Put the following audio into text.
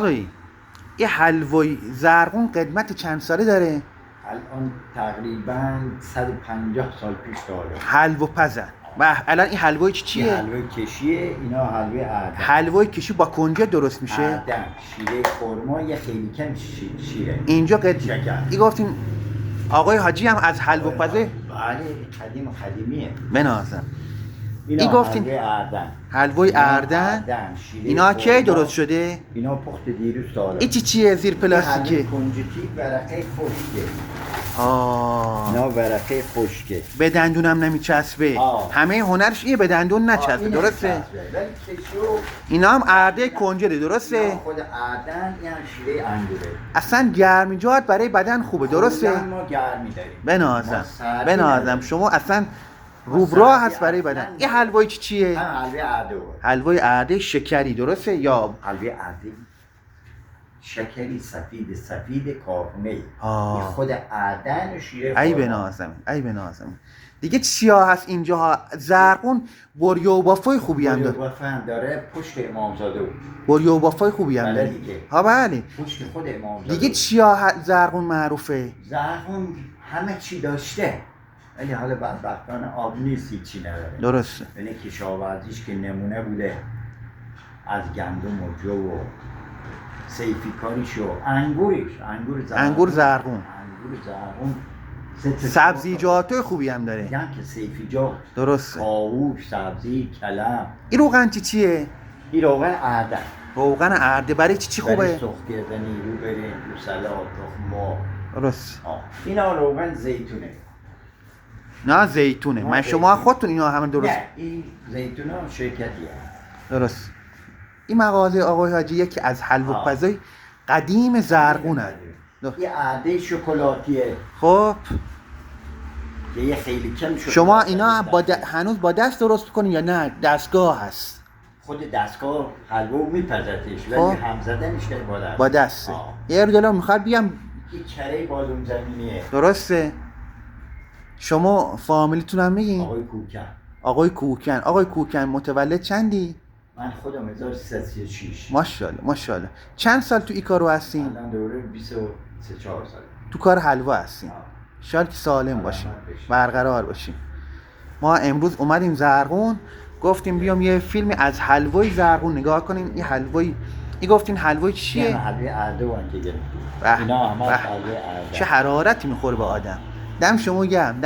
آقای این حلوای زرقون قدمت چند ساله داره؟ الان تقریبا 150 سال پیش داره. حلوا پزن و الان این حلوای این چیه؟ حلوای کشیه، اینا حلوای اردن. حلوای کشی با کنجه درست میشه؟ اردن، شیره خرما، یه خیلی کم شیره. اینجا شکر. این گفتین آقای حاجی هم از حلوا پزه؟ بله، قدیم و قدیمیه. بنازم اینا گفتین حلوای اردن. حلوای اردن شیره اینا کی خرما. درست شده؟ اینا پخت دیروز ساله. این چیه زیر پلاستیکه؟ حلوای کنجکی ورقه خشکه. آه اینا ورقه خشکه. به دندونم نمیچسبه. همه هنرش اینه به دندون نچسبه، درسته؟ ولی کشو اینا هم ارده کنجره، درسته؟ اینا خود اردن یه شیره انگوره. اصلا گرمیجات برای بدن خوبه، درسته؟ ما گرمی داریم. بنازم شما اصلا روبراه هست برای بدن. این حلوای چیه؟ هم حلوه ارده. حلوای ارده شکری، درسته؟ یا حلوه ارده شکری سفید کارخونه. این آه خود اردن و شیره ای خرما. بنازم دیگه سیاه هست اینجاها. زرقون بریا و بافای خوبی هم داره. وفن داره پشت امامزاده بود. بریا و بافای خوبی هم بله داره. دیگه. ها بله. پشت خود امامزاده. دیگه سیاه زرقون معروفه. زرقون همه چی داشته. ولی حالا بدبختانه آب نیست، هیچی نداره. درسته. یعنی کشاورزیش که نمونه بوده از گندم و جو و صیفی کاریش و انگور زرقون. سبزیجات خوبی هم داره. میگن که صیفیجات، درسته. کاوش، سبزی، کلم. این روغن چیه؟ این روغن اردن. روغن ارده برای چی خوبه؟ برای سرخ کردنی، رو برنج، رو سلات، تخم مرغ. درست. اینا روغن زیتونه. نه زیتونه. من شما خودتون اینا همه درست. نه این زیتونه شرکتیه. درست. این مغازه آقای حاجی یکی از حلوا پزای قدیم زرقونه. یه ارده شکلاتیه. خب که یه خیلی کم شکلات. شما اینا هنوز با دست درست کنین یا نه دستگاه هست؟ خود دستگاه حلوا میپزتش ولی هم زدنش که با دسته. یه رو میخواد بیام این کره بادوم زمینیه. درسته. شما فامیلیتون هم میگین؟ آقای کوکن متولد چندی؟ من خودم 1336. ماشاءالله. چند سال تو این کارو هستین؟ الان دوره 23 سال. تو کار حلوا هستین. شاید که سالم باشیم، برقرار باشیم. ما امروز اومدیم زرقون، گفتیم بیام یه فیلمی از حلوای زرقون نگاه کنیم. این حلوای گفتین حلوای چیه؟ نه حلوای ارده وان که گرفتیم. اینا همه حلوای ارده. چه حرارتی میخوره به آدم. دم شما گرم.